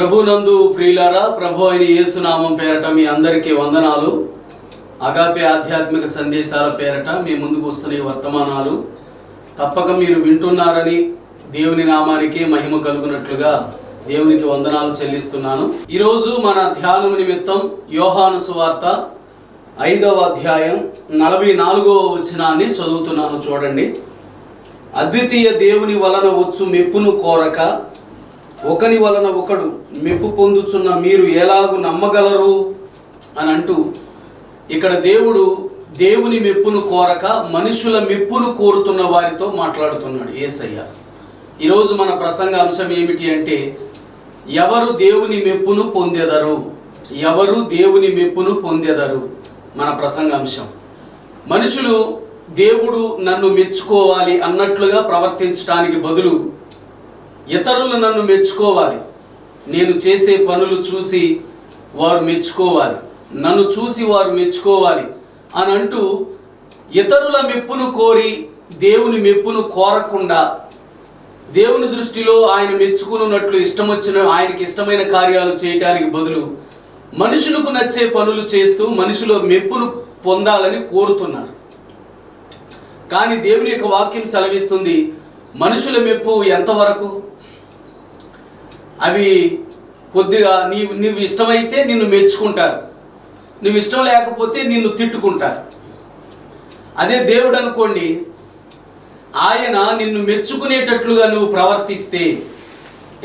ప్రభునందు ప్రియులారా, ప్రభు అయిన యేసు నామం పేరట మీ అందరికీ వందనాలు. అగాపే ఆధ్యాత్మిక సందేశాల పేరట మీ ముందుకు వస్తున్న ఈ వర్తమానాలు తప్పక మీరు వింటున్నారని దేవుని నామానికి మహిమ కలుగునట్లుగా దేవునికి వందనాలు చెల్లిస్తున్నాను. ఈరోజు మన ధ్యానం నిమిత్తం యోహాను సువార్త 5వ అధ్యాయం 44వ వచనాన్ని చదువుతున్నాను. చూడండి. అద్వితీయ దేవుని వలన వచ్చు మెప్పును కోరక ఒకని వలన ఒకడు మెప్పు పొందుచున్న మీరు ఎలాగు నమ్మగలరు అని అంటూ ఇక్కడ దేవుని మెప్పును కోరక మనుషుల మెప్పును కోరుతున్న వారితో మాట్లాడుతున్నాడు యేసయ్య. ఈరోజు మన ప్రసంగ అంశం ఏమిటి అంటే, ఎవరు దేవుని మెప్పును పొందెదరు, ఎవరు దేవుని మెప్పును పొందెదరు మన ప్రసంగ అంశం. మనుషులు దేవుడు నన్ను మెచ్చుకోవాలి అన్నట్లుగా ప్రవర్తించడానికి బదులు ఇతరులు నన్ను మెచ్చుకోవాలి, నేను చేసే పనులు చూసి వారు మెచ్చుకోవాలి, నన్ను చూసి వారు మెచ్చుకోవాలి అని అంటూ ఇతరుల మెప్పును కోరి దేవుని మెప్పును కోరకుండా దేవుని దృష్టిలో ఆయన మెచ్చుకున్నట్లు ఆయనకి ఇష్టమైన కార్యాలు చేయటానికి బదులు మనుషులకు నచ్చే పనులు చేస్తూ మనుషుల మెప్పును పొందాలని కోరుతున్నారు. కానీ దేవుని యొక్క వాక్యం సెలవిస్తుంది, మనుషుల మెప్పు ఎంతవరకు? అవి కొద్దిగా నీవు ఇష్టమైతే నిన్ను మెచ్చుకుంటారు, నువ్వు ఇష్టం లేకపోతే నిన్ను తిట్టుకుంటారు. అదే దేవుడు అనుకోండి, ఆయన నిన్ను మెచ్చుకునేటట్లుగా నువ్వు ప్రవర్తిస్తే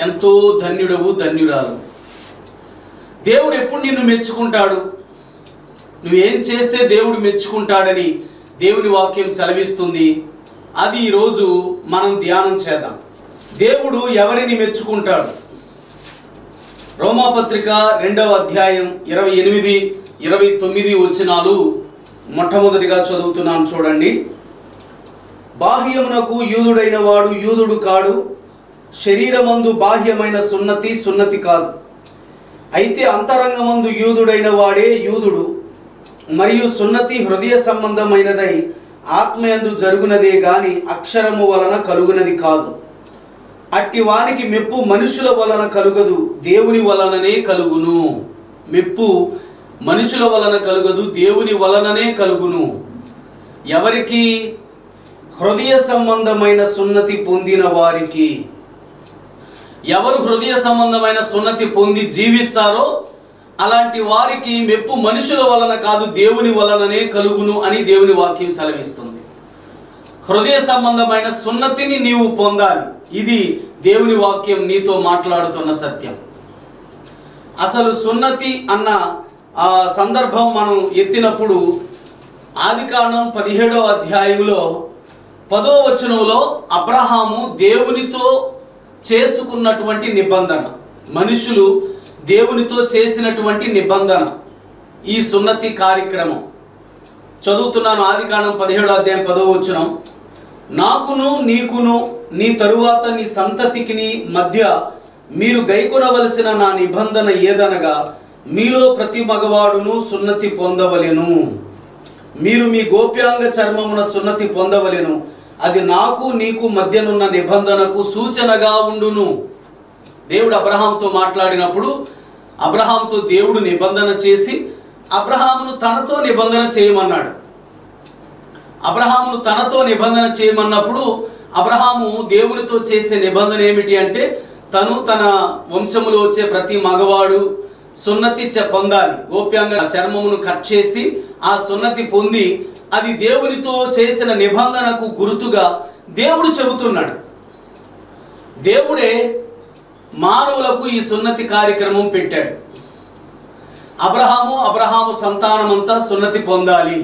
ఎంతో ధన్యుడవు, ధన్యురాలు. దేవుడు ఎప్పుడు నిన్ను మెచ్చుకుంటాడు? నువ్వేం చేస్తే దేవుడు మెచ్చుకుంటాడని దేవుని వాక్యం సెలవిస్తుంది. అది ఈరోజు మనం ధ్యానం చేద్దాం. దేవుడు ఎవరిని మెచ్చుకుంటాడు? రోమాపత్రిక 2వ అధ్యాయం 28, 29 వచనాలు మొట్టమొదటిగా చదువుతున్నాను. చూడండి. బాహ్యమునకు యూదుడైన వాడు యూదుడు కాడు, శరీరమందు బాహ్యమైన సున్నతి కాదు. అయితే అంతరంగమందు యూదుడైన వాడే యూదుడు, మరియు సున్నతి హృదయ సంబంధమైనదై ఆత్మయందు జరుగునదే గాని అక్షరము వలన కలుగునది కాదు. అట్టి వానికి మెప్పు మనుషుల వలన కలుగదు, దేవుని వలననే కలుగును. మెప్పు మనుషుల వలన కలుగదు, దేవుని వలననే కలుగును. ఎవరికి? హృదయ సంబంధమైన సున్నతి పొందిన వారికి. ఎవరు హృదయ సంబంధమైన సున్నతి పొంది జీవిస్తారో అలాంటి వారికి మెప్పు మనుషుల వలన కాదు, దేవుని వలననే కలుగును అని దేవుని వాక్యం సెలవిస్తుంది. హృదయ సంబంధమైన సున్నతిని నీవు పొందాలి. ఇది దేవుని వాక్యం నీతో మాట్లాడుతున్న సత్యం. అసలు సున్నతి అన్న సందర్భం మనం ఎత్తినప్పుడు ఆదికాండం 17వ అధ్యాయంలో 10వ వచనంలో అబ్రహాము దేవునితో చేసుకున్నటువంటి నిబంధన, మనుషులు దేవునితో చేసినటువంటి నిబంధన, ఈ సున్నతి కార్యక్రమం చదువుతున్నాను. ఆదికాండం 17వ అధ్యాయం 10వ వచనం. నాకును నీకును నీ తరువాత నీ సంతతికి మధ్య మీరు గైకొనవలసిన నా నిబంధన ఏదనగా, మీలో ప్రతి మగవాడును సున్నతి పొందవలెను. మీరు మీ గోప్యాంగ చర్మమున సున్నతి పొందవలెను. అది నాకు నీకు మధ్యనున్న నిబంధనకు సూచనగా ఉండును. దేవుడు అబ్రహాముతో మాట్లాడినప్పుడు అబ్రహాముతో దేవుడు నిబంధన చేసి అబ్రహామును తనతో నిబంధన చేయమన్నాడు. అబ్రహామును తనతో నిబంధన చేయమన్నప్పుడు అబ్రహాము దేవునితో చేసే నిబంధన ఏమిటి అంటే, తన వంశములో వచ్చే ప్రతి మగవాడు సున్నతి పొందాలి. గోప్యాంగ చర్మమును కట్ చేసి ఆ సున్నతి పొంది, అది దేవునితో చేసిన నిబంధనకు గుర్తుగా దేవుడు చెబుతున్నాడు. దేవుడే మానవులకు ఈ సున్నతి కార్యక్రమం పెట్టాడు. అబ్రహాము సంతానమంతా సున్నతి పొందాలి.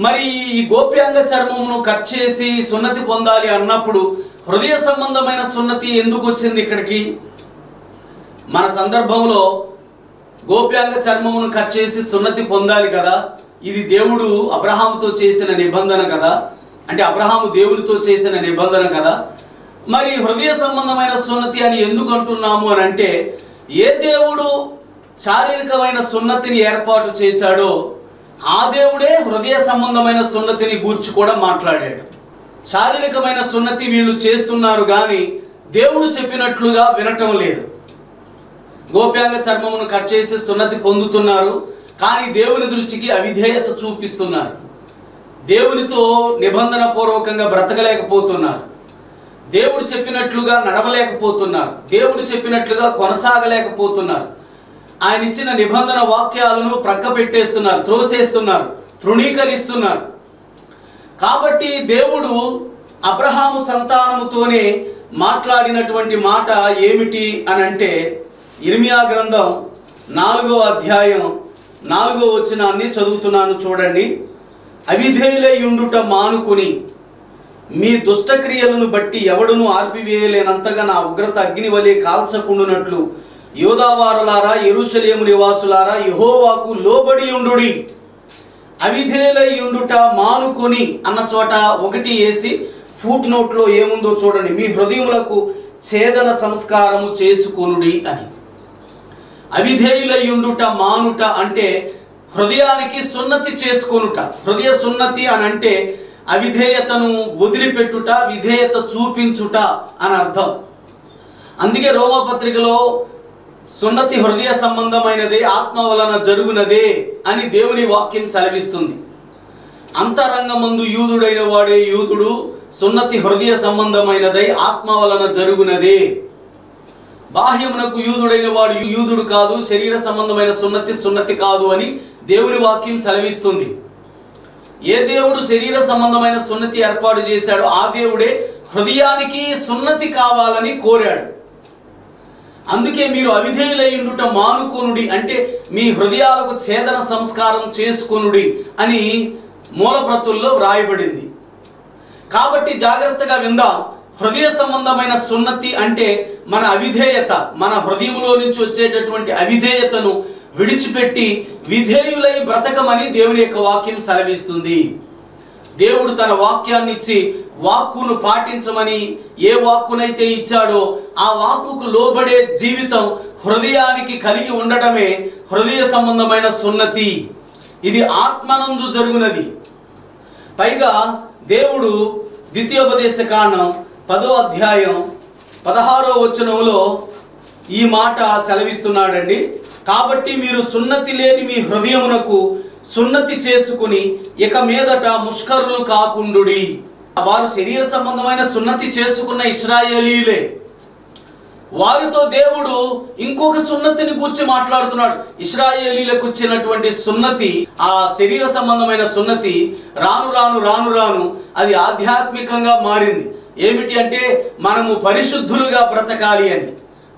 మరి ఈ గోప్యాంగ చర్మమును కట్ చేసి సున్నతి పొందాలి అన్నప్పుడు హృదయ సంబంధమైన సున్నతి ఎందుకు వచ్చింది ఇక్కడికి? మన సందర్భంలో గోప్యాంగ చర్మమును కట్ చేసి సున్నతి పొందాలి కదా, ఇది దేవుడు అబ్రహాముతో చేసిన నిబంధన కదా, అంటే అబ్రహాము దేవునితో చేసిన నిబంధన కదా. మరి హృదయ సంబంధమైన సున్నతి అని ఎందుకు అంటున్నాము అని అంటే, ఏ దేవుడు శారీరకమైన సున్నతిని ఏర్పాటు చేశాడో ఆ దేవుడే హృదయ సంబంధమైన సున్నతిని గూర్చి కూడా మాట్లాడాడు. శారీరకమైన సున్నతి వీళ్ళు చేస్తున్నారు కానీ దేవుడు చెప్పినట్లుగా వినటం లేదు. గోప్యాంగ చర్మమును కట్ చేసి సున్నతి పొందుతున్నారు, కానీ దేవుని దృష్టికి అవిధేయత చూపిస్తున్నారు. దేవునితో నిబంధన పూర్వకంగా బ్రతకలేకపోతున్నారు. దేవుడు చెప్పినట్లుగా నడవలేకపోతున్నారు. దేవుడు చెప్పినట్లుగా కొనసాగలేకపోతున్నారు. ఆయన ఇచ్చిన నిబంధన వాక్యాలను ప్రక్క పెట్టేస్తున్నారు, త్రోసేస్తున్నారు, తృణీకరిస్తున్నారు. కాబట్టి దేవుడు అబ్రహాము సంతానముతోనే మాట్లాడినటువంటి మాట ఏమిటి అని అంటే, ఇర్మియా గ్రంథం 4వ అధ్యాయం 4వ వచనాన్ని చదువుతున్నాను చూడండి. అవిధేయులై ఉండుట మానుకొని మీ దుష్టక్రియలను బట్టి ఎవడును ఆర్పివేయలేనంతగా నా ఉగ్రత అగ్ని వలె కాల్చకుండునట్లు యోదావారులారా, యెరూషలేము నివాసులారా, యెహోవాకు లోబడి ఉండుడి. అవిధేయులై ఉండుట మానుకొని అన్న చోట ఒకటి వేసి ఫుట్ నోట్లో ఏముందో చూడండి. మీ హృదయములకు ఛేదన సంస్కారము చేసుకొనుడి అని. అవిధేయులై ఉండుట మానుట అంటే హృదయానికి సున్నతి చేసుకొనుట. హృదయ సున్నతి అని అంటే అవిధేయతను వదిలిపెట్టుట, విధేయత చూపించుట అని అర్థం. అందుకే రోమపత్రికలో సున్నతి హృదయ సంబంధమైనదే, ఆత్మ వలన జరుగునదే అని దేవుని వాక్యం సెలవిస్తుంది. అంతరంగమందు యూదుడైన వాడే యూదుడు, సున్నతి హృదయ సంబంధమైనదై ఆత్మ వలన జరుగునదే. బాహ్యమునకు యూదుడైన వాడు యూదుడు కాదు, శరీర సంబంధమైన సున్నతి కాదు అని దేవుని వాక్యం సెలవిస్తుంది. ఏ దేవుడు శరీర సంబంధమైన సున్నతి ఏర్పాటు చేశాడో ఆ దేవుడే హృదయానికి సున్నతి కావాలని కోరాడు. అందుకే మీరు అవిధేయులై ఉండుట మానుకొనుడి అంటే మీ హృదయాలకు ఛేదన సంస్కారం చేసుకొనుడి అని మూలప్రతుల్లో వ్రాయబడింది. కాబట్టి జాగ్రత్తగా విందాం. హృదయ సంబంధమైన సున్నతి అంటే మన అవిధేయత, మన హృదయంలో నుంచి వచ్చేటటువంటి అవిధేయతను విడిచిపెట్టి విధేయులై బ్రతకమని దేవుని యొక్క వాక్యం సెలవిస్తుంది. దేవుడు తన వాక్యాన్ని ఇచ్చి వాక్కును పాటించమని ఏ వాక్కునైతే ఇచ్చాడో ఆ వాక్కుకు లోబడే జీవితం హృదయానికి కలిగి ఉండటమే హృదయ సంబంధమైన సున్నతి. ఇది ఆత్మనందు జరుగునది. పైగా దేవుడు ద్వితీయోపదేశ కాండం 10వ అధ్యాయం 16వ వచనంలో ఈ మాట సెలవిస్తున్నాడండి. కాబట్టి మీరు సున్నతి లేని మీ హృదయమునకు సున్నతి చేసుకుని ఇక మీదట ముష్కరులు కాకుండుడి. వారు శరీర సంబంధమైన సున్నతి చేసుకున్న ఇశ్రాయేలీలే. వారితో దేవుడు ఇంకొక సున్నతిని గూర్చి మాట్లాడుతున్నాడు. ఇశ్రాయేలీలకు వచ్చినటువంటి సున్నతి, ఆ శరీర సంబంధమైన సున్నతి రాను రాను రాను రాను అది ఆధ్యాత్మికంగా మారింది. ఏమిటి అంటే మనము పరిశుద్ధులుగా బ్రతకాలి అని.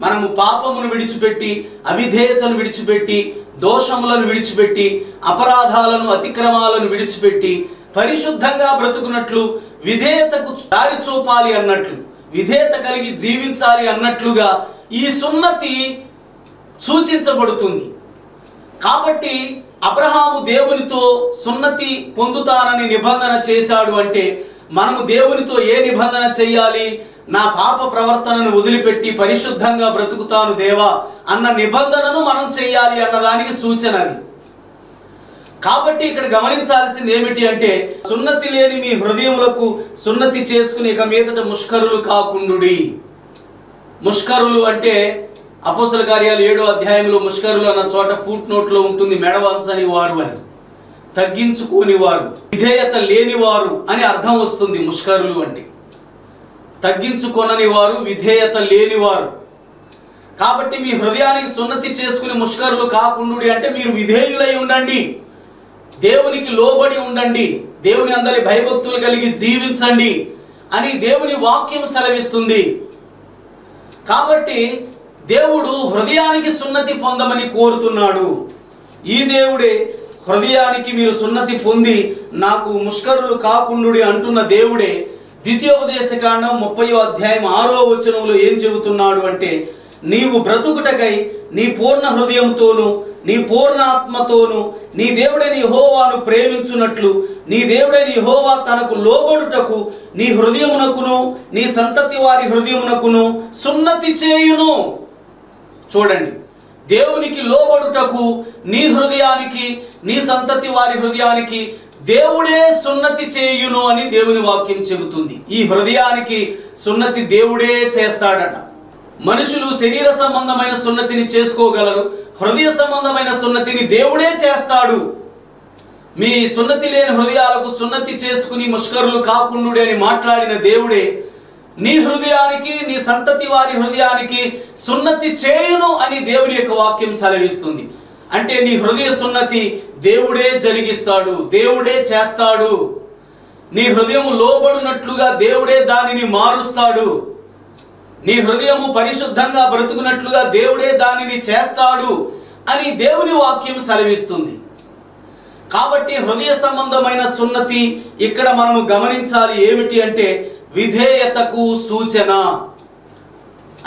మనము పాపమును విడిచిపెట్టి, అవిధేయతను విడిచిపెట్టి, దోషములను విడిచిపెట్టి, అపరాధాలను అతిక్రమాలను విడిచిపెట్టి పరిశుద్ధంగా బ్రతుకున్నట్లు, విధేయతకు దారి చూపాలి అన్నట్లు, విధేయత కలిగి జీవించాలి అన్నట్లుగా ఈ సున్నతి సూచించబడుతుంది. కాబట్టి అబ్రహాము దేవునితో సున్నతి పొందుతానని నిబంధన చేశాడు అంటే మనము దేవునితో ఏ నిబంధన చేయాలి? నా పాప ప్రవర్తనను వదిలిపెట్టి పరిశుద్ధంగా బ్రతుకుతాను దేవా అన్న నిబంధనను మనం చేయాలి అన్నదానికి సూచన అది. కాబట్టి ఇక్కడ గమనించాల్సింది ఏమిటి అంటే సున్నతి లేని మీ హృదయములకు సున్నతి చేసుకుని ఇక మీదట ముష్కరులు కాకుండుడి. ముష్కరులు అంటే అపోస్తల కార్యాలు 7వ అధ్యాయంలో ముష్కరులు అన్న చోట ఫుట్ నోట్లో ఉంటుంది మెడవంచని వారు అని, తగ్గించుకోని వారు, విధేయత లేని వారు అని అర్థం వస్తుంది. ముష్కరులు అంటే తగ్గించుకొనని వారు, విధేయత లేనివారు. కాబట్టి మీ హృదయానికి సున్నతి చేసుకుని ముష్కరులు కాకుండుడి అంటే మీరు విధేయులై ఉండండి, దేవునికి లోబడి ఉండండి, దేవుని అందరి భయభక్తులు కలిగి జీవించండి అని దేవుని వాక్యం సెలవిస్తుంది. కాబట్టి దేవుడు హృదయానికి సున్నతి పొందమని కోరుతున్నాడు. ఈ దేవుడే హృదయానికి మీరు సున్నతి పొంది నాకు ముష్కరులు కాకుండుడి అంటున్న దేవుడే ద్వితీయోపదేశ కాండం 30వ అధ్యాయం 6వ వచనంలో ఏం చెబుతున్నాడు అంటే నీవు బ్రతుకుటకై నీ పూర్ణ హృదయంతోను నీ పూర్ణ ఆత్మతోను నీ దేవుడైన యెహోవాను ప్రేమించున్నట్లు నీ దేవుడైన యెహోవా తనకు లోబడుటకు నీ హృదయమునకును నీ సంతతి వారి హృదయమునకును సున్నతి చేయును. చూడండి, దేవునికి లోబడుటకు నీ హృదయానికి నీ సంతతి వారి హృదయానికి దేవుడే సున్నతి చేయును అని దేవుని వాక్యం చెబుతుంది. ఈ హృదయానికి సున్నతి దేవుడే చేస్తాడట. మనుషులు శరీర సంబంధమైన సున్నతిని చేసుకోగలరు, హృదయ సంబంధమైన సున్నతిని దేవుడే చేస్తాడు. మీ సున్నతి లేని హృదయాలకు సున్నతి చేసుకుని ముష్కరులు కాకుండుడి అని మాట్లాడిన దేవుడే నీ హృదయానికి, నీ సంతతి వారి హృదయానికి సున్నతి చేయును అని దేవుని యొక్క వాక్యం సెలవిస్తుంది. అంటే నీ హృదయ సున్నతి దేవుడే జరిగిస్తాడు, దేవుడే చేస్తాడు. నీ హృదయము లోబడినట్లుగా దేవుడే దానిని మారుస్తాడు. నీ హృదయము పరిశుద్ధంగా బ్రతుకున్నట్లుగా దేవుడే దానిని చేస్తాడు అని దేవుని వాక్యం సెలవిస్తుంది. కాబట్టి హృదయ సంబంధమైన సున్నతి ఇక్కడ మనము గమనించాలి. ఏమిటి అంటే విధేయతకు సూచన.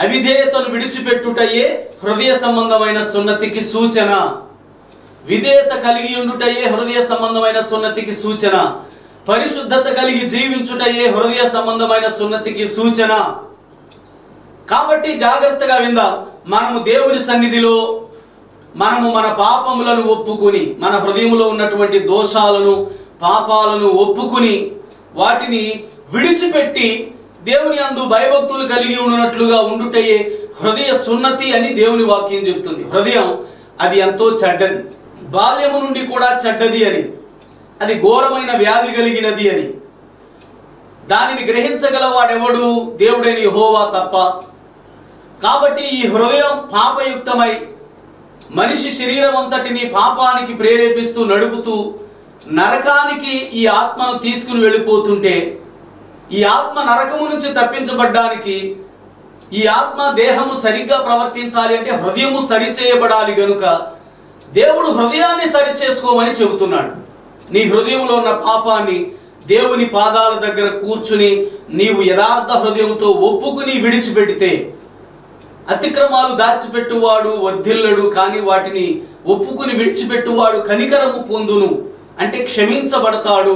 అవిధేయతను విడిచిపెట్టుటయే హృదయ సంబంధమైన సున్నతికి సూచన. విధేయత కలిగి ఉండుటయే హృదయ సంబంధమైన సున్నతికి సూచన. పరిశుద్ధత కలిగి జీవించుటయే హృదయ సంబంధమైన సున్నతికి సూచన. కాబట్టి జాగ్రత్తగా విందాం. మనము దేవుని సన్నిధిలో మనము మన పాపములను ఒప్పుకొని, మన హృదయంలో ఉన్నటువంటి దోషాలను, పాపాలను ఒప్పుకొని వాటిని విడిచిపెట్టి దేవుని యందు భయభక్తులు కలిగి ఉన్నట్లుగా ఉండుటయే హృదయ సున్నతి అని దేవుని వాక్యం చెప్తుంది. హృదయం అది ఎంతో చెడ్డది, బాల్యము నుండి కూడా చెడ్డది అని, అది ఘోరమైన వ్యాధి కలిగినది అని. దానిని గ్రహించగలవాడెవడు? దేవుడైన యెహోవా తప్ప. కాబట్టి ఈ హృదయం పాపయుక్తమై మనిషి శరీరం అంతటిని పాపానికి ప్రేరేపిస్తూ నడుపుతూ నరకానికి ఈ ఆత్మను తీసుకుని వెళ్ళిపోతుంటే, ఈ ఆత్మ నరకము నుంచి తప్పించబడ్డానికి, ఈ ఆత్మ దేహము సరిగ్గా ప్రవర్తించాలి అంటే హృదయము సరిచేయబడాలి గనుక దేవుడు హృదయాన్ని సరిచేసుకోమని చెబుతున్నాడు. నీ హృదయంలో ఉన్న పాపాన్ని దేవుని పాదాల దగ్గర కూర్చుని నీవు యథార్థ హృదయంతో ఒప్పుకుని విడిచిపెడితే, అతిక్రమాలు దాచిపెట్టువాడు వర్ధిల్లడు, కానీ వాటిని ఒప్పుకుని విడిచిపెట్టువాడు కనికరము పొందును, అంటే క్షమించబడతాడు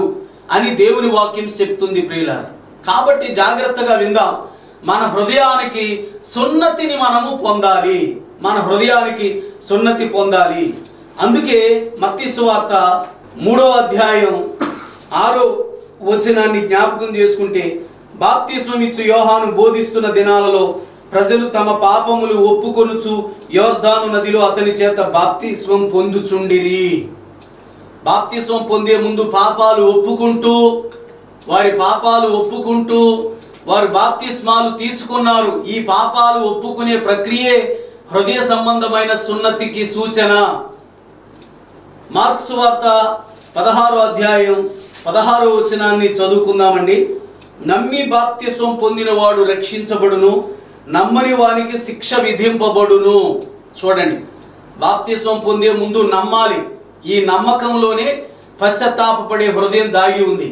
అని దేవుని వాక్యం చెప్తుంది ప్రియులారా. కాబట్టి జాగ్రత్తగా విందాం. మన హృదయానికి సున్నతిని మనము పొందాలి, మన హృదయానికి సున్నతి పొందాలి. అందుకే మత్తయి సువార్త 3వ అధ్యాయం 6వ వచనాన్ని జ్ఞాపకం చేసుకుంటే, బాప్తిస్మం ఇచ్చు యోహాను బోధిస్తున్న దినాలలో ప్రజలు తమ పాపములు ఒప్పుకొనుచు యోర్దాను నదిలో అతని చేత బాప్తిస్మం పొందుచుండిరి. బాప్తిస్మం పొందే ముందు పాపాలు ఒప్పుకుంటూ, వారి పాపాలు ఒప్పుకుంటూ వారు బాప్తిస్మాలు తీసుకున్నారు. ఈ పాపాలు ఒప్పుకునే ప్రక్రియే హృదయ సంబంధమైన సున్నతికి సూచన. మార్కు సువార్త 16వ అధ్యాయం 16వ వచనాన్ని చదువుకుందామండి. నమ్మి బాప్తిస్మం పొందిన వాడు రక్షించబడును, నమ్మని వానికి శిక్ష విధింపబడును. చూడండి, బాప్తిస్మం పొందే ముందు నమ్మాలి. ఈ నమ్మకంలోనే పశ్చాత్తాపపడే హృదయం దాగి ఉంది.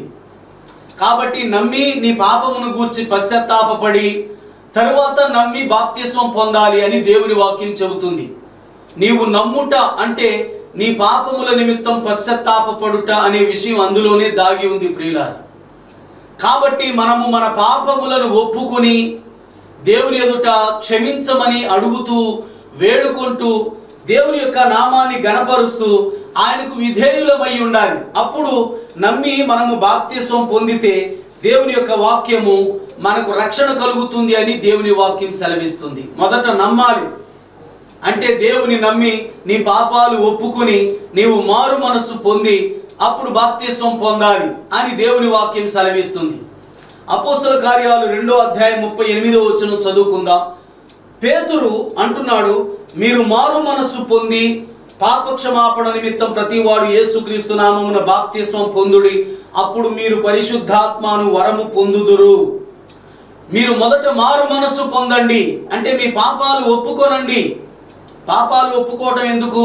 కాబట్టి నమ్మి నీ పాపమును గూర్చి పశ్చాత్తాపపడి తరువాత నమ్మి బాప్తిస్మం పొందాలి అని దేవుని వాక్యం చెబుతుంది. నీవు నమ్ముట అంటే నీ పాపముల నిమిత్తం పశ్చాత్తాపపడుట అనే విషయం అందులోనే దాగి ఉంది ప్రియులారా. కాబట్టి మనము మన పాపములను ఒప్పుకొని దేవుని ఎదుట క్షమించమని అడుగుతూ వేడుకుంటూ దేవుని యొక్క నామాన్ని గణపరుస్తూ ఆయనకు విధేయులమై ఉండాలి. అప్పుడు నమ్మి మనము బాప్తిస్మం పొందితే దేవుని యొక్క వాక్యము మనకు రక్షణ కలుగుతుంది అని దేవుని వాక్యం సెలవిస్తుంది. మొదట నమ్మాలి. అంటే దేవుని నమ్మి నీ పాపాలు ఒప్పుకొని నీవు మారు మనస్సు పొంది అప్పుడు బాప్తిస్మం పొందాలి అని దేవుని వాక్యం సెలవిస్తుంది. అపోస్తల కార్యాలు 2వ అధ్యాయం 38వ వచనం చదువుకుందాం. పేతురు అంటున్నాడు, మీరు మారు మనస్సు పొంది పాపక్షమాపణ నిమిత్తం ప్రతివాడు యేసుక్రీస్తు నామమున బాప్తిస్మం పొందుడి, అప్పుడు మీరు పరిశుద్ధాత్మను వరము పొందుదురు. మీరు మొదట మారు మనస్సు పొందండి, అంటే మీ పాపాలు ఒప్పుకోనండి. పాపాలు ఒప్పుకోవటం ఎందుకు?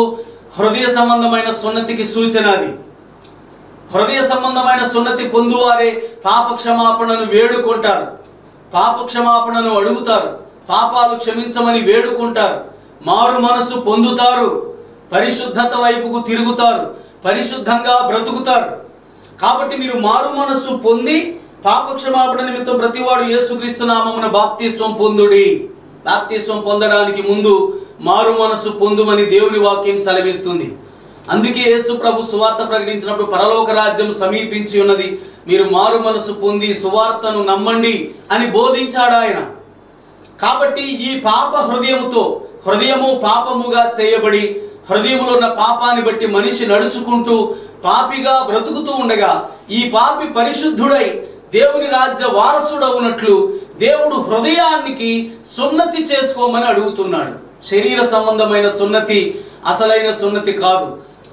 హృదయ సంబంధమైన సున్నతికి సూచన అది. హృదయ సంబంధమైన సున్నతి పొందువారే పాప క్షమాపణను వేడుకుంటారు, పాప క్షమాపణను అడుగుతారు, పాపాలు క్షమించమని వేడుకుంటారు, మారు మనసు పొందుతారు, పరిశుద్ధత వైపుకు తిరుగుతారు, పరిశుద్ధంగా బ్రతుకుతారు. కాబట్టి మీరు మారు మనస్సు పొంది పాప క్షమాపణ నిమిత్తం ప్రతివాడు యేసుక్రీస్తు నామమున బాప్తిస్మం పొందుడి. బాప్తిస్మం పొందడానికి ముందు మారు మనస్సు పొందుమని దేవుని వాక్యం సెలవిస్తుంది. అందుకే యేసు ప్రభు సువార్త ప్రకటించినప్పుడు పరలోక రాజ్యం సమీపించి ఉన్నది, మీరు మారు మనసు పొంది సువార్తను నమ్మండి అని బోధించాడు ఆయన. కాబట్టి ఈ పాప హృదయము పాపముగా చేయబడి హృదయంలో ఉన్న పాపాన్ని బట్టి మనిషి నడుచుకుంటూ పాపిగా బ్రతుకుతూ ఉండగా ఈ పాపి పరిశుద్ధుడై దేవుని రాజ్య వారసుడవునట్లు దేవుడు హృదయానికి సున్నతి చేసుకోమని అడుగుతున్నాడు. శరీర సంబంధమైన సున్నతి అసలైన సున్నతి కాదు,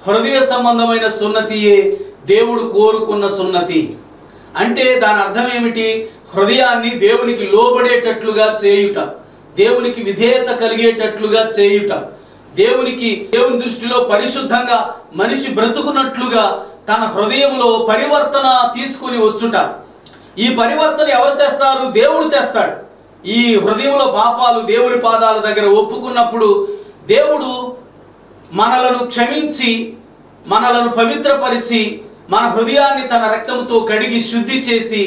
హృదయ సంబంధమైన సున్నతియే దేవుడు కోరుకున్న సున్నతి. అంటే దాని అర్థం ఏమిటి? హృదయాన్ని దేవునికి లోబడేటట్లుగా చేయుట, దేవునికి విధేయత కలిగేటట్లుగా చేయుట, దేవుని దృష్టిలో పరిశుద్ధంగా మనిషి బ్రతుకున్నట్లుగా తన హృదయంలో పరివర్తన తీసుకుని వచ్చుట. ఈ పరివర్తన ఎవరు తెస్తారు? దేవుడు తెస్తాడు. ఈ హృదయంలో పాపాలు దేవుని పాదాల దగ్గర ఒప్పుకున్నప్పుడు దేవుడు మనలను క్షమించి మనలను పవిత్రపరిచి మన హృదయాన్ని తన రక్తంతో కడిగి శుద్ధి చేసి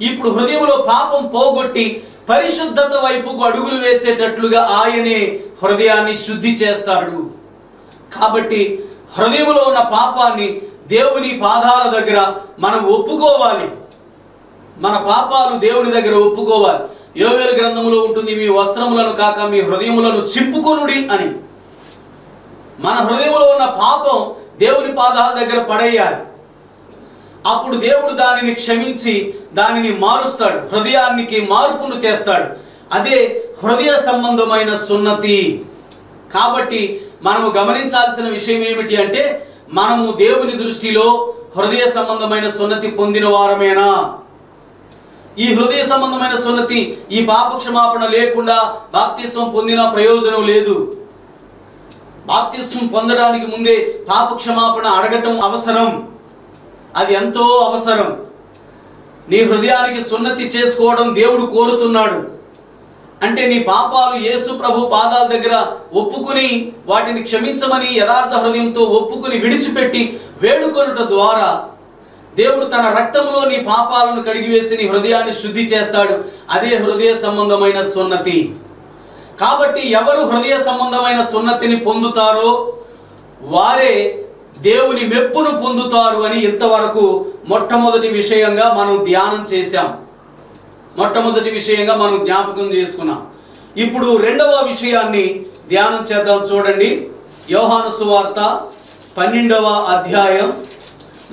ఇప్పుడు హృదయంలో పాపం పోగొట్టి పరిశుద్ధత వైపుకు అడుగులు వేసేటట్లుగా ఆయనే హృదయాన్ని శుద్ధి చేస్తాడు. కాబట్టి హృదయంలో ఉన్న పాపాన్ని దేవుని పాదాల దగ్గర మనం ఒప్పుకోవాలి. మన పాపాలు దేవుని దగ్గర ఒప్పుకోవాలి. యోవేలు గ్రంథములో ఉంటుంది, మీ వస్త్రములను కాక మీ హృదయములను చింపుకొనుడి అని. మన హృదయంలో ఉన్న పాపం దేవుని పాదాల దగ్గర పడేయాలి. అప్పుడు దేవుడు దానిని క్షమించి దానిని మారుస్తాడు, హృదయానికి మార్పును తెస్తాడు. అదే హృదయ సంబంధమైన సున్నతి. కాబట్టి మనము గమనించాల్సిన విషయం ఏమిటి అంటే, మనము దేవుని దృష్టిలో హృదయ సంబంధమైన సున్నతి పొందిన వారమేనా? ఈ హృదయ సంబంధమైన సున్నతి, ఈ పాప క్షమాపణ లేకుండా బాప్తిస్వం పొందిన ప్రయోజనం లేదు. బాప్తిస్వం పొందడానికి ముందే పాప క్షమాపణ అడగటం అవసరం. అది ఎంతో అవసరం. నీ హృదయానికి సున్నతి చేసుకోవడం దేవుడు కోరుతున్నాడు. అంటే నీ పాపాలు యేసు ప్రభు పాదాల దగ్గర ఒప్పుకుని వాటిని క్షమించమని యథార్థ హృదయంతో ఒప్పుకుని విడిచిపెట్టి వేడుకొనుట ద్వారా దేవుడు తన రక్తంలో నీ పాపాలను కడిగివేసి నీ హృదయాన్ని శుద్ధి చేస్తాడు. అదే హృదయ సంబంధమైన సున్నతి. కాబట్టి ఎవరు హృదయ సంబంధమైన సున్నతిని పొందుతారో వారే దేవుని మెప్పును పొందుతారు అని ఇంతవరకు మొట్టమొదటి విషయంగా మనం ధ్యానం చేశాం. మొట్టమొదటి విషయంగా మనం జ్ఞాపకం చేసుకున్నాం. ఇప్పుడు రెండవ విషయాన్ని ధ్యానం చేద్దాం. చూడండి, యోహాను సువార్త 12వ అధ్యాయం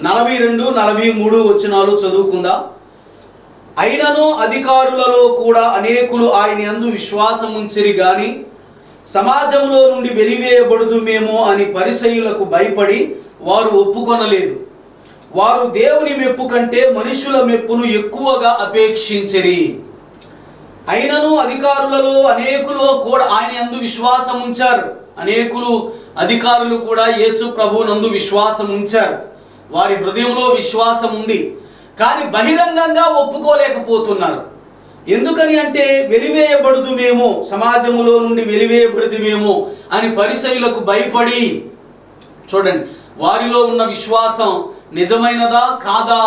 42-43 వచనాలు చదువుకుందాం. అయినను అధికారులలో కూడా అనేకులు ఆయన యందు విశ్వాసం ఉంచిరి గాని సమాజంలో నుండి వెలివేయబడుదుమేమో అని పరిసయ్యులకు భయపడి వారు ఒప్పుకొనలేదు. వారు దేవుని మెప్పు కంటే మనుషుల మెప్పును ఎక్కువగా అపేక్షించిరి. అయినను అధికారులలో అనేకులు కూడా ఆయన యందు విశ్వాసం ఉంచారు. అనేకులు అధికారులు కూడా యేసు ప్రభు నందు విశ్వాసం ఉంచారు. వారి హృదయంలో విశ్వాసం ఉంది, కానీ బహిరంగంగా ఒప్పుకోలేకపోతున్నారు. ఎందుకని అంటే వెలివేయబడుదుమేమో, సమాజములో నుండి వెలివేయబడుదుమేమో అని పరిసయ్యులకు భయపడి. చూడండి, వారిలో ఉన్న విశ్వాసం నిజమైనదా కాదా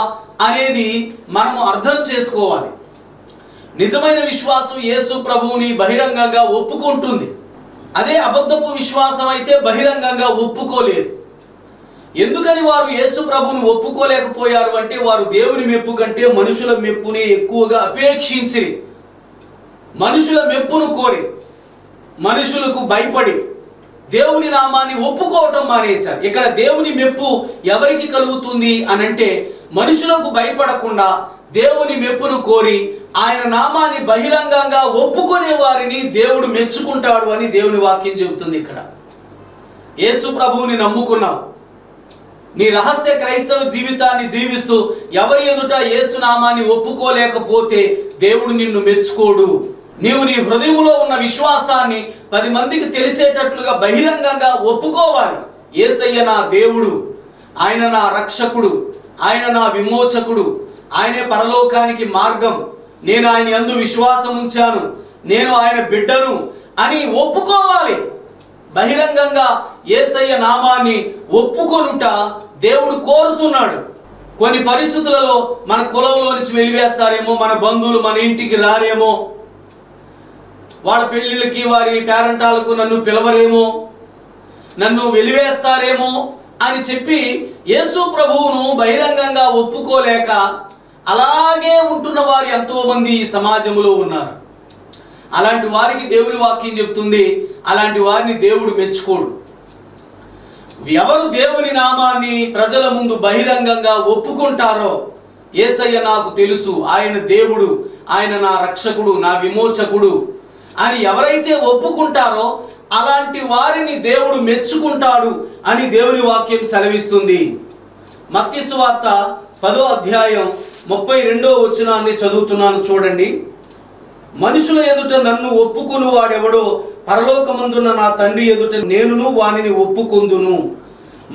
అనేది మనము అర్థం చేసుకోవాలి. నిజమైన విశ్వాసం యేసు ప్రభువుని బహిరంగంగా ఒప్పుకుంటుంది. అదే అబద్ధపు విశ్వాసం అయితే బహిరంగంగా ఒప్పుకోలేదు. ఎందుకని వారు యేసు ప్రభువుని ఒప్పుకోలేకపోయారు అంటే వారు దేవుని మెప్పు కంటే మనుషుల మెప్పుని ఎక్కువగా అపేక్షించి, మనుషుల మెప్పును కోరి, మనుషులకు భయపడి దేవుని నామాన్ని ఒప్పుకోవటం మానేశారు. ఇక్కడ దేవుని మెప్పు ఎవరికి కలుగుతుంది అనంటే మనుషులకు భయపడకుండా దేవుని మెప్పును కోరి ఆయన నామాన్ని బహిరంగంగా ఒప్పుకునే వారిని దేవుడు మెచ్చుకుంటాడు అని దేవుని వాక్యం చెబుతుంది. ఇక్కడ యేసు ప్రభువుని నమ్ముకున్నావు, నీ రహస్య క్రైస్తవ జీవితాన్ని జీవిస్తూ ఎవరి ఎదుట యేసు నామాన్ని ఒప్పుకోలేకపోతే దేవుడు నిన్ను మెచ్చుకోడు. నీవు నీ హృదయంలో ఉన్న విశ్వాసాన్ని 10 మందికి తెలిసేటట్లుగా బహిరంగంగా ఒప్పుకోవాలి. యేసయ్య నా దేవుడు, ఆయన నా రక్షకుడు, ఆయన నా విమోచకుడు, ఆయనే పరలోకానికి మార్గం, నేను ఆయన యందు విశ్వాసం ఉంచాను, నేను ఆయన బిడ్డను అని ఒప్పుకోవాలి. బహిరంగంగా యేసయ్య నామాన్ని ఒప్పుకొనుట దేవుడు కోరుతున్నాడు. కొన్ని పరిస్థితులలో మన కులంలో నుంచి వెలివేస్తారేమో, మన బంధువులు మన ఇంటికి రారేమో, వాళ్ళ పెళ్ళిళ్ళకి వారి పేరంటాలకు నన్ను పిలవరేమో, నన్ను వెలివేస్తారేమో అని చెప్పి యేసు ప్రభువును బహిరంగంగా ఒప్పుకోలేక అలాగే ఉంటున్న వారు ఎంతో మంది ఈ సమాజంలో ఉన్నారు. అలాంటి వారికి దేవుని వాక్యం చెప్తుంది, అలాంటి వారిని దేవుడు మెచ్చుకోడు. ఎవరు దేవుని నామాన్ని ప్రజల ముందు బహిరంగంగా ఒప్పుకుంటారో, యేసయ్య నాకు తెలుసు, ఆయన దేవుడు, ఆయన నా రక్షకుడు, నా విమోచకుడు అని ఎవరైతే ఒప్పుకుంటారో అలాంటి వారిని దేవుడు మెచ్చుకుంటాడు అని దేవుని వాక్యం సెలవిస్తుంది. మత్తయి సువార్త 10వ అధ్యాయం 32వ వచనాన్ని చదువుతున్నాను చూడండి. మనుషుల ఎదుట నన్ను ఒప్పుకుని వాడెవడో పరలోకమందున్న నా తండ్రి ఎదుట నేనును వానిని ఒప్పుకొందును.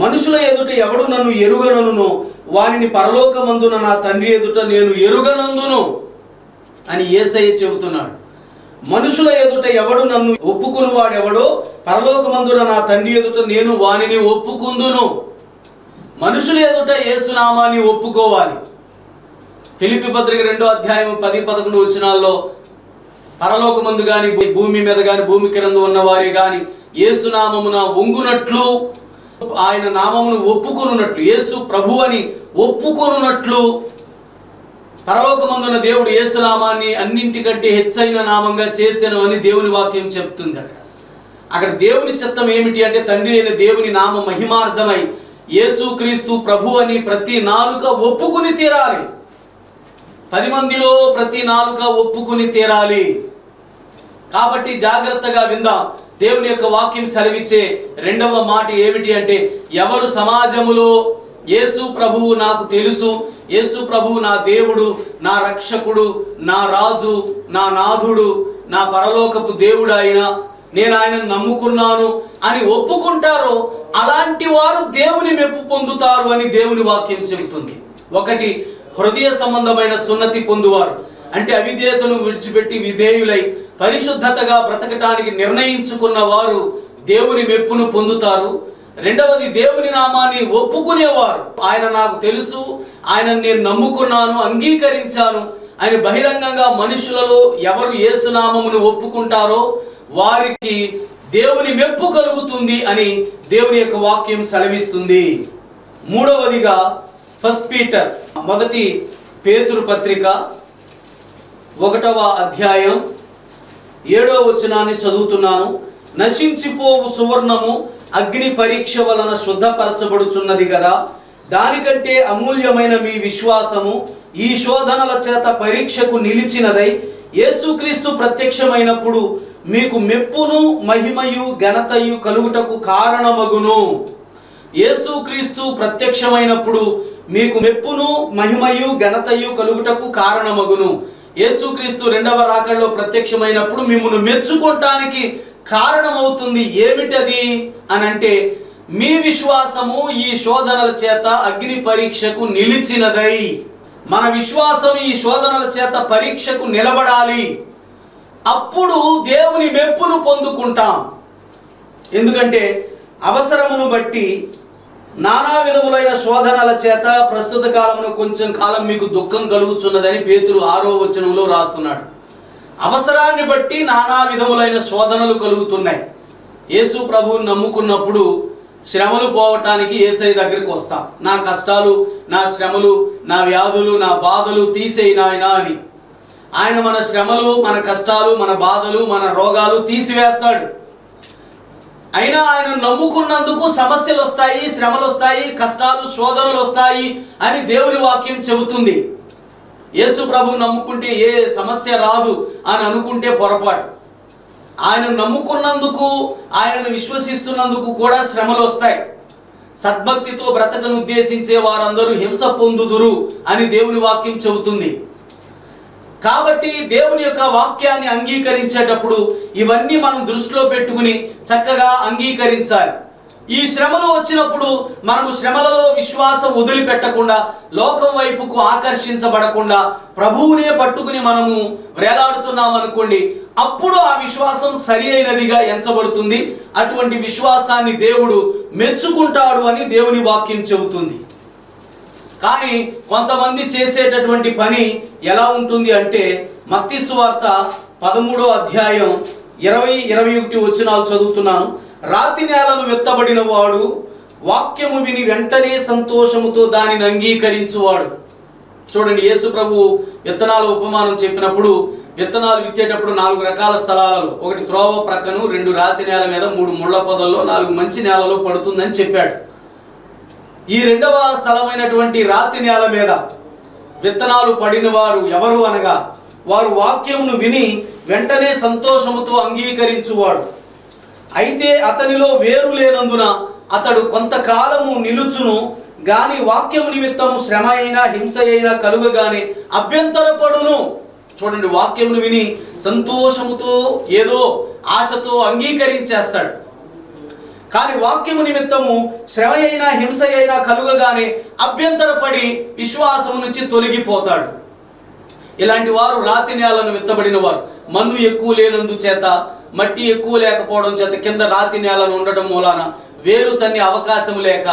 మనుషుల ఎదుట ఎవడు నన్ను ఎరుగననునో వానిని పరలోకమందున నా తండ్రి ఎదుట నేను ఎరుగనందును అని యేసయ్య చెబుతున్నాడు. మనుషుల ఎదుట ఎవడు నన్ను ఒప్పుకుని వాడెవడో పరలోకమందున నా తండ్రి ఎదుట నేను వానిని ఒప్పుకుందును. మనుషుల ఎదుట యేసునామాన్ని ఒప్పుకోవాలి. ఫిలిప్పీ పత్రిక 2వ అధ్యాయం 10-11 వచనాల్లో పరలోకమందు గాని భూమి మీద గాని భూమి క్రింద ఉన్న వారే గాని యేసునామమున వంగునట్లు, ఆయన నామమును ఒప్పుకొనున్నట్లు, యేసు ప్రభు అని ఒప్పుకొనున్నట్లు పరలోకమందున్న దేవుడు యేసునామాన్ని అన్నింటికంటే హెచ్చైన నామంగా చేసెను అని దేవుని వాక్యం చెప్తుంది. అక్కడ దేవుని చిత్తం ఏమిటి అంటే, తండ్రి అయిన దేవుని నామ మహిమార్థమై యేసు క్రీస్తు ప్రభు అని ప్రతి నాలుక ఒప్పుకుని తీరాలి. 10 మందిలో ప్రతి నాలుక ఒప్పుకుని తీరాలి. కాబట్టి జాగ్రత్తగా విందాం. దేవుని యొక్క వాక్యం సెలవిచ్చే రెండవ మాట ఏమిటి అంటే, ఎవరు సమాజములో యేసు ప్రభువు నాకు తెలుసు, యేసు ప్రభువు నా దేవుడు, నా రక్షకుడు, నా రాజు, నా నాథుడు, నా పరలోకపు దేవుడు ఆయన, నేను ఆయనను నమ్ముకున్నాను అని ఒప్పుకుంటారో అలాంటి వారు దేవుని మెప్పు పొందుతారు అని దేవుని వాక్యం చెబుతుంది. ఒకటి, హృదయ సంబంధమైన సున్నతి పొందువారు, అంటే అవిధేయతను విడిచిపెట్టి విధేయులై పరిశుద్ధతగా బ్రతకటానికి నిర్ణయించుకున్న వారు దేవుని మెప్పును పొందుతారు. రెండవది, దేవుని నామాన్ని ఒప్పుకునేవారు, ఆయన నాకు తెలుసు, ఆయన నేను నమ్ముకున్నాను, అంగీకరించాను ఆయన బహిరంగంగా మనుషులలో ఎవరు యేసునామమును ఒప్పుకుంటారో వారికి దేవుని మెప్పు కలుగుతుంది అని దేవుని యొక్క వాక్యం సెలవిస్తుంది. మూడవదిగా 1 పీటర్, మొదటి పేతురు పత్రిక 1వ అధ్యాయం 7వ వచనాన్ని చదువుతున్నాను. నశించిపోవు సువర్ణము అగ్ని పరీక్ష వలన శుద్ధపరచబడుచున్నది కదా, దానికంటే అమూల్యమైన మీ విశ్వాసము ఈ శోధనల చేత పరీక్షకు నిలిచినదై యేసుక్రీస్తు ప్రత్యక్షమైనప్పుడు మీకు మెప్పును మహిమయు ఘనతయు కలుగుటకు కారణమగును. యేసుక్రీస్తు ప్రత్యక్షమైనప్పుడు మీకు మెప్పును మహిమయు ఘనతయు కలుగుటకు కారణమగును. యేసుక్రీస్తు రెండవ రాకడలో ప్రత్యక్షమైనప్పుడు మిమ్మల్ని మెచ్చుకోవటానికి కారణమవుతుంది. ఏమిటది అని అంటే, మీ విశ్వాసము ఈ శోధనల చేత అగ్ని పరీక్షకు నిలిచినదై. మన విశ్వాసం ఈ శోధనల చేత పరీక్షకు నిలబడాలి. అప్పుడు దేవుని మెప్పును పొందుకుంటాం. ఎందుకంటే అవసరమును బట్టి నానా విధములైన శోధనల చేత ప్రస్తుత కాలమును కొంచెం కాలం మీకు దుఃఖం కలుగుతున్నదని పేతురు 6వ వచనంలో రాస్తున్నాడు. అవసరాన్ని బట్టి నానా విధములైన శోధనలు కలుగుతున్నాయి. యేసు ప్రభువుని నమ్ముకున్నప్పుడు శ్రమలు పోవటానికి యేసయ్య దగ్గరికి వస్తాం. నా కష్టాలు, నా శ్రమలు, నా వ్యాధులు, నా బాధలు తీసేయి నాయనా అని. ఆయన మన శ్రమలు, మన కష్టాలు, మన బాధలు, మన రోగాలు తీసివేస్తాడు. అయినా ఆయన నమ్ముకున్నందుకు సమస్యలు వస్తాయి, శ్రమలు వస్తాయి, కష్టాలు, శోధనలు వస్తాయి అని దేవుని వాక్యం చెబుతుంది. యేసు ప్రభు నమ్ముకుంటే ఏ సమస్య రాదు అని అనుకుంటే పొరపాటు. ఆయన నమ్ముకున్నందుకు, ఆయనను విశ్వసిస్తున్నందుకు కూడా శ్రమలు వస్తాయి. సద్భక్తితో బ్రతకను ఉద్దేశించే వారందరూ హింస పొందుదురు అని దేవుని వాక్యం చెబుతుంది. కాబట్టి దేవుని యొక్క వాక్యాన్ని అంగీకరించేటప్పుడు ఇవన్నీ మనం దృష్టిలో పెట్టుకుని చక్కగా అంగీకరించాలి. ఈ శ్రమలు వచ్చినప్పుడు మనము శ్రమలలో విశ్వాసం వదిలిపెట్టకుండా, లోకం వైపుకు ఆకర్షించబడకుండా ప్రభువునే పట్టుకుని మనము వేలాడుతున్నాం అనుకోండి, అప్పుడు ఆ విశ్వాసం సరి అయినదిగా ఎంచబడుతుంది. అటువంటి విశ్వాసాన్ని దేవుడు మెచ్చుకుంటాడు అని దేవుని వాక్యం చెబుతుంది. కానీ కొంతమంది చేసేటటువంటి పని ఎలా ఉంటుంది అంటే, మత్తయి సువార్త 13వ అధ్యాయం 20-21 వచనాలు చదువుతున్నాను. రాతి నేలను విత్తబడిన వాడు వాక్యము విని వెంటనే సంతోషముతో దానిని అంగీకరించువాడు. చూడండి, యేసు ప్రభు విత్తనాల ఉపమానం చెప్పినప్పుడు విత్తనాలు విత్తేటప్పుడు 4 రకాల స్థలాలలో, ఒకటి త్రోవ ప్రక్కను, 2 రాతి నేల మీద, 3 ముళ్ళ పొదల్లో, 4 మంచి నేలలో పడుతుందని చెప్పాడు. ఈ 2వ స్థలమైనటువంటి రాతి నేల మీద విత్తనాలు పడిన వారు ఎవరు అనగా, వారు వాక్యమును విని వెంటనే సంతోషముతో అంగీకరించువాడు. అయితే అతనిలో వేరు లేనందున అతడు కొంతకాలము నిలుచును గాని వాక్యము నిమిత్తము శ్రమ అయినా హింస అయినా కలుగగానే అభ్యంతరపడును. చూడండి, వాక్యమును విని సంతోషముతో ఏదో ఆశతో అంగీకరించేస్తాడు, కానీ వాక్యము నిమిత్తము శ్రమ అయినా హింస అయినా కలుగగానే అభ్యంతరపడి విశ్వాసము నుంచి తొలగిపోతాడు. ఇలాంటి వారు రాతి నేలను విత్తబడిన వారు. మన్ను ఎక్కువ లేనందు చేత, మట్టి ఎక్కువ లేకపోవడం చేత, కింద రాతి నేలను ఉండటం మూలాన వేరు తన్ని అవకాశం లేక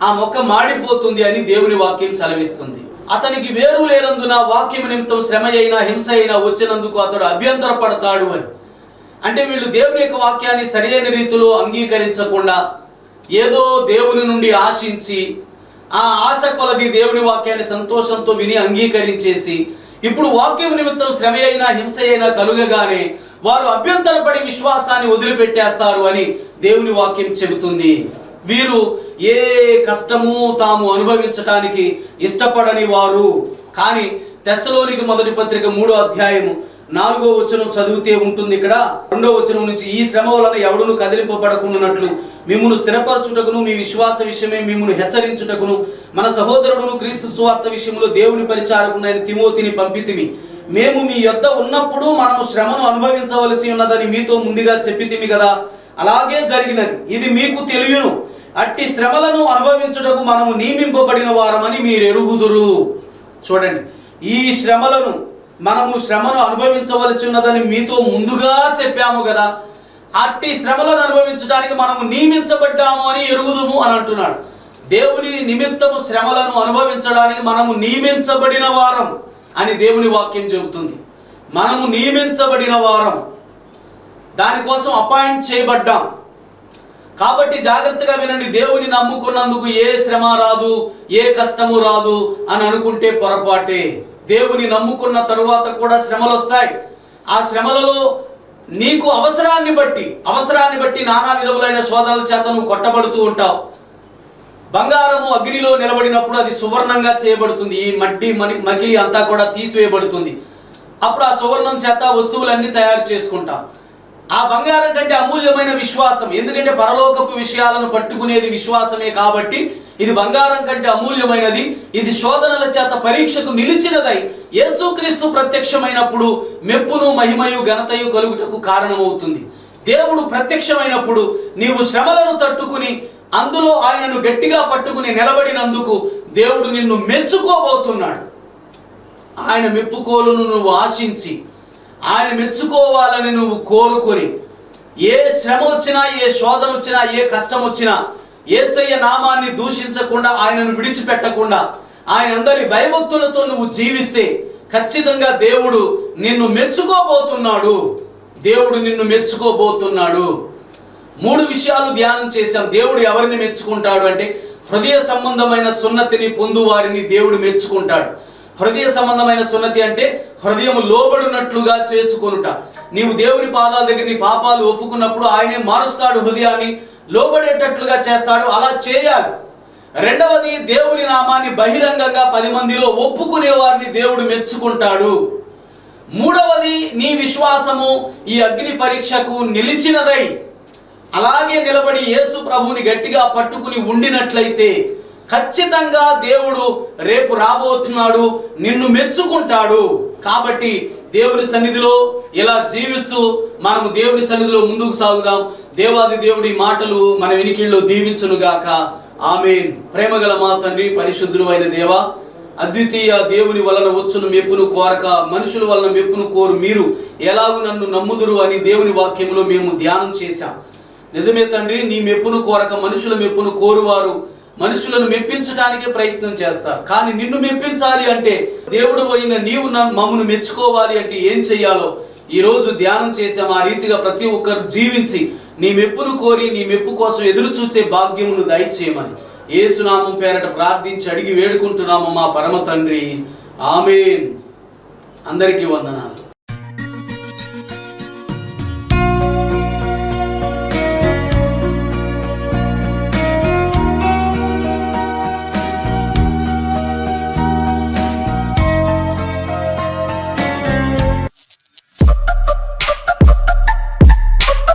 ఆ మొక్క మాడిపోతుంది అని దేవుని వాక్యం సెలవిస్తుంది. అతనికి వేరు లేనందున వాక్యము నిమిత్తం శ్రమ అయినా హింస అయినా వచ్చినందుకు అతడు అభ్యంతర పడతాడు అని. అంటే వీళ్ళు దేవుని యొక్క వాక్యాన్ని సరైన రీతిలో అంగీకరించకుండా ఏదో దేవుని నుండి ఆశించి ఆ ఆశ కొలది దేవుని వాక్యాన్ని సంతోషంతో విని అంగీకరించేసి ఇప్పుడు వాక్యం నిమిత్తం శ్రమ అయినా హింస అయినా కలుగగానే వారు అభ్యంతరపడి విశ్వాసాన్ని వదిలిపెట్టేస్తారు అని దేవుని వాక్యం చెబుతుంది. వీరు ఏ కష్టము తాము అనుభవించటానికి ఇష్టపడని వారు. కానీ తెస్సలోనికి మొదటి పత్రిక 3వ అధ్యాయము 4వ వచనం చదివితే ఉంటుంది. ఇక్కడ 2వ వచనం నుంచి, ఈ శ్రమ వలన ఎవడును కదిలింపబడకుండానట్లు మిమ్మును స్థిరపరచుటకును మీ విశ్వాస విషయమే మిమ్మును హెచ్చరించుటకును మన సహోదరుడును క్రీస్తు సువార్త విషయంలో దేవుని పరిచారకునైన తిమోతిని పంపితిమి. మేము మీ యొద్ద ఉన్నప్పుడు మనము శ్రమను అనుభవించవలసి ఉన్నదని మీతో ముందుగా చెప్పితిమి కదా, అలాగే జరిగినది. ఇది మీకు తెలియను. అట్టి శ్రమలను అనుభవించుటకు మనము నియమింపబడిన వారమని మీరు ఎరుగుదురు. చూడండి, ఈ శ్రమను అనుభవించవలసి ఉన్నదని మీతో ముందుగా చెప్పాము కదా, అట్టి శ్రమలను అనుభవించడానికి మనము నియమించబడ్డాము అని ఎరుగుదుము అని అంటున్నాడు. దేవుని నిమిత్తము శ్రమలను అనుభవించడానికి మనము నియమించబడిన వారం అని దేవుని వాక్యం చెబుతుంది. మనము నియమించబడిన వారం, దానికోసం అపాయింట్ చేయబడ్డాం. కాబట్టి జాగ్రత్తగా వినండి, దేవుని నమ్ముకున్నందుకు ఏ శ్రమ రాదు, ఏ కష్టము రాదు అని అనుకుంటే పొరపాటే. దేవుని నమ్ముకున్న తరువాత కూడా శ్రమలు వస్తాయి. ఆ శ్రమలలో నీకు అవసరాన్ని బట్టి నానా విధములైన శోధనల చేత నువ్వు కొట్టబడుతూ ఉంటావు. బంగారము అగ్నిలో నిలబడినప్పుడు అది సువర్ణంగా చేయబడుతుంది. ఈ మట్టి మకిలి అంతా కూడా తీసివేయబడుతుంది. అప్పుడు ఆ సువర్ణం చేత వస్తువులన్నీ తయారు చేసుకుంటాం. ఆ బంగారం కంటే అమూల్యమైన విశ్వాసం, ఎందుకంటే పరలోకపు విషయాలను పట్టుకునేది విశ్వాసమే కాబట్టి ఇది బంగారం కంటే అమూల్యమైనది. ఇది శోధనల చేత పరీక్షకు నిలిచినదై యేసుక్రీస్తు ప్రత్యక్షమైనప్పుడు మెప్పును మహిమయు ఘనతయు కలుగుటకు కారణమవుతుంది. దేవుడు ప్రత్యక్షమైనప్పుడు నీవు శ్రమలను తట్టుకుని అందులో ఆయనను గట్టిగా పట్టుకుని నిలబడినందుకు దేవుడు నిన్ను మెచ్చుకోబోతున్నాడు. ఆయన మెప్పుకోలును నువ్వు ఆశించి, ఆయన మెచ్చుకోవాలని నువ్వు కోరుకొని, ఏ శ్రమ వచ్చినా, ఏ శోధన వచ్చినా, ఏ కష్టం వచ్చినా యేసయ్య నామాన్ని దూషించకుండా, ఆయనను విడిచిపెట్టకుండా, ఆయన అందరి భయభక్తులతో నువ్వు జీవిస్తే ఖచ్చితంగా దేవుడు నిన్ను మెచ్చుకోబోతున్నాడు. దేవుడు నిన్ను మెచ్చుకోబోతున్నాడు. 3 విషయాలు ధ్యానం చేశాం. దేవుడు ఎవరిని మెచ్చుకుంటాడు అంటే, హృదయ సంబంధమైన సున్నతిని పొందు వారిని దేవుడు మెచ్చుకుంటాడు. హృదయ సంబంధమైన సున్నతి అంటే హృదయం లోబడినట్లుగా చేసుకొనుట. నీవు దేవుని పాదాల దగ్గర నీ పాపాలు ఒప్పుకున్నప్పుడు ఆయనే మారుస్తాడు, హృదయాన్ని లోబడేటట్లుగా చేస్తాడు. అలా చేయాలి. రెండవది, దేవుని నామాన్ని బహిరంగంగా 10 మందిలో ఒప్పుకునే వారిని దేవుడు మెచ్చుకుంటాడు. మూడవది, నీ విశ్వాసము ఈ అగ్ని పరీక్షకు నిలిచినదై అలాగే నిలబడి యేసు ప్రభువుని గట్టిగా పట్టుకుని ఉండినట్లయితే ఖచ్చితంగా దేవుడు రేపు రాబోతున్నాడు, నిన్ను మెచ్చుకుంటాడు. కాబట్టి దేవుని సన్నిధిలో ఇలా జీవిస్తూ మనము దేవుని సన్నిధిలో ముందుకు సాగుదాం. దేవాది దేవుడి మాటలు మన వినికిల్లో దీవించునుగాక. ఆమేన్. ప్రేమగల మా తండ్రి, పరిశుద్ధుడు అయిన దేవ, అద్వితీయ దేవుని వలన వచ్చును మెప్పును కోరక మనుషుల వలన మెప్పును కోరు మీరు ఎలాగూ నన్ను నమ్ముదురు అని దేవుని వాక్యములో మేము ధ్యానం చేశాం. నిజమే తండ్రి, నీ మెప్పును కోరక మనుషుల మెప్పును కోరువారు మనుషులను మెప్పించడానికి ప్రయత్నం చేస్తారు. కానీ నిన్ను మెప్పించాలి అంటే, దేవుడు అయిన నీవు మమ్మను మెచ్చుకోవాలి అంటే ఏం చెయ్యాలో ఈరోజు ధ్యానం చేశాం. ఆ రీతిగా ప్రతి ఒక్కరు జీవించి నీ మెప్పును కోరి నీ మెప్పు కోసం ఎదురు చూచే భాగ్యమును దయచేయమని యేసునామం పేరట ప్రార్థించి అడిగి వేడుకుంటున్నాము మా పరమ తండ్రి. ఆమేన్. అందరికీ వందనాలు.